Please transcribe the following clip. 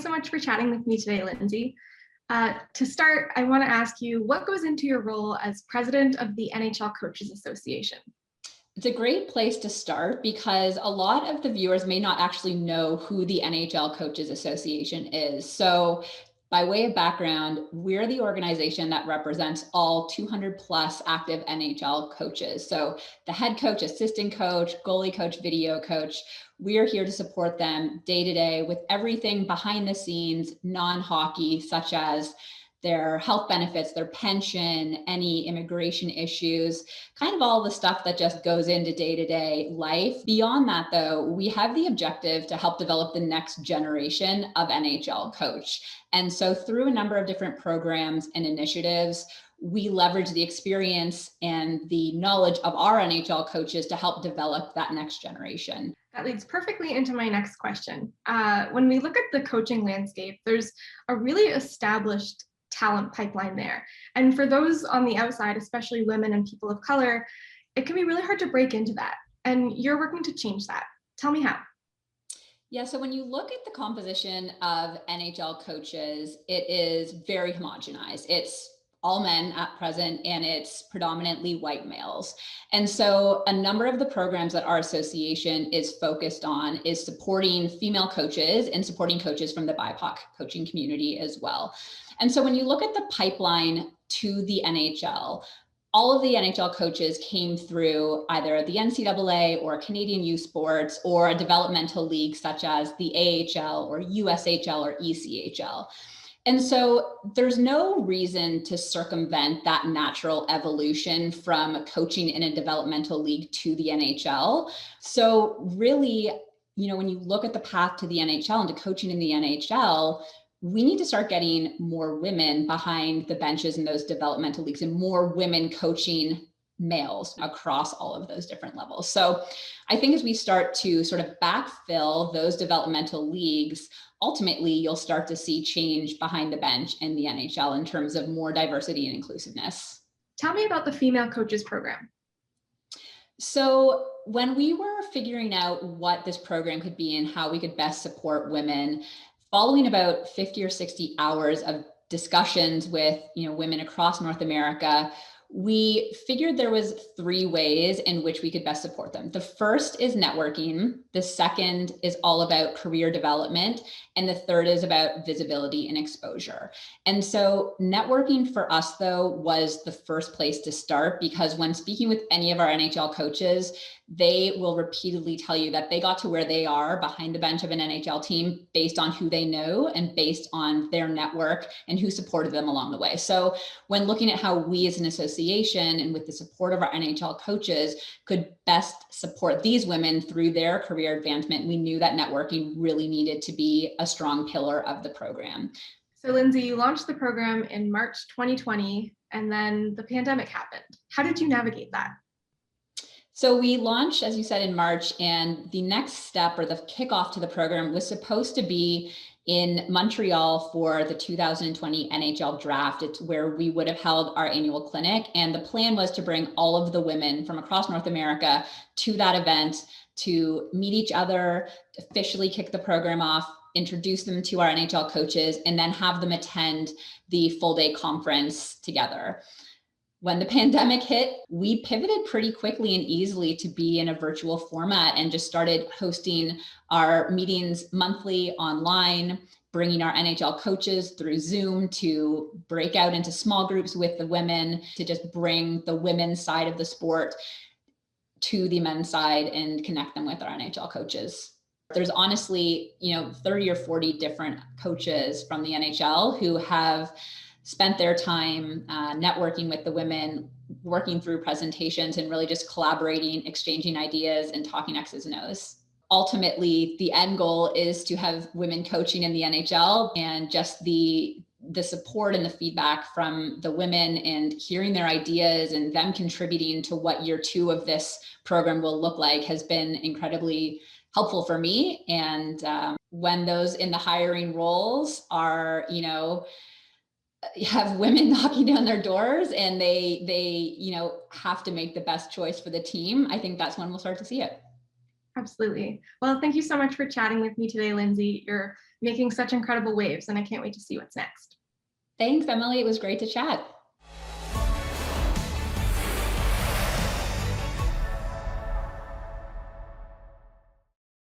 Thanks so much for chatting with me today, Lindsay. To start, I want to ask you, what goes into your role as president of the NHL Coaches Association? It's a great place to start because a lot of the viewers may not actually know who the NHL Coaches Association is. So by way of background, we're the organization that represents all 200 plus active NHL coaches. So the head coach, assistant coach, goalie coach, video coach, we're here to support them day to day with everything behind the scenes, non-hockey, such as their health benefits, their pension, any immigration issues, kind of all the stuff that just goes into day-to-day life. Beyond that, though, we have the objective to help develop the next generation of NHL coach. And so through a number of different programs and initiatives, we leverage the experience and the knowledge of our NHL coaches to help develop that next generation. That leads perfectly into my next question. When we look at the coaching landscape, there's a really established talent pipeline there. And for those on the outside, especially women and people of color, it can be really hard to break into that. And you're working to change that. Tell me how. Yeah, so when you look at the composition of NHL coaches, it is very homogenized. It's all men at present, and it's predominantly white males. And so a number of the programs that our association is focused on is supporting female coaches and supporting coaches from the BIPOC coaching community as well. And so when you look at the pipeline to the NHL, all of the NHL coaches came through either the NCAA or Canadian Youth Sports or a developmental league such as the AHL or USHL or ECHL. And so there's no reason to circumvent that natural evolution from coaching in a developmental league to the NHL. So really, when you look at the path to the NHL and to coaching in the NHL, we need to start getting more women behind the benches in those developmental leagues and more women coaching males across all of those different levels. So I think as we start to sort of backfill those developmental leagues, ultimately you'll start to see change behind the bench in the NHL in terms of more diversity and inclusiveness. Tell me about the female coaches program. So when we were figuring out what this program could be and how we could best support women, following about 50 or 60 hours of discussions with women across North America, we figured there was 3 ways in which we could best support them. The first is networking. The second is all about career development. And the third is about visibility and exposure. And so networking for us, though, was the first place to start, because when speaking with any of our NHL coaches, they will repeatedly tell you that they got to where they are behind the bench of an NHL team based on who they know and based on their network and who supported them along the way. So when looking at how we as an association and with the support of our NHL coaches could best support these women through their career advancement, we knew that networking really needed to be a strong pillar of the program. So Lindsay, you launched the program in March 2020, and then the pandemic happened. How did you navigate that? So we launched, as you said, in March, and the next step or the kickoff to the program was supposed to be in Montreal for the 2020 NHL draft. It's where we would have held our annual clinic. And the plan was to bring all of the women from across North America to that event to meet each other, officially kick the program off, introduce them to our NHL coaches, and then have them attend the full day conference together. When the pandemic hit, we pivoted pretty quickly and easily to be in a virtual format and just started hosting our meetings monthly online, bringing our NHL coaches through Zoom to break out into small groups with the women, to just bring the women's side of the sport to the men's side and connect them with our NHL coaches. There's honestly, 30 or 40 different coaches from the NHL who have spent their time networking with the women, working through presentations and really just collaborating, exchanging ideas and talking X's and O's. Ultimately, the end goal is to have women coaching in the NHL, and just the support and the feedback from the women and hearing their ideas and them contributing to what year 2 of this program will look like has been incredibly helpful for me. And when those in the hiring roles are, have women knocking down their doors and they have to make the best choice for the team, I think that's when we'll start to see it. Absolutely. Well, thank you so much for chatting with me today, Lindsay. You're making such incredible waves, and I can't wait to see what's next. Thanks, Emily. It was great to chat.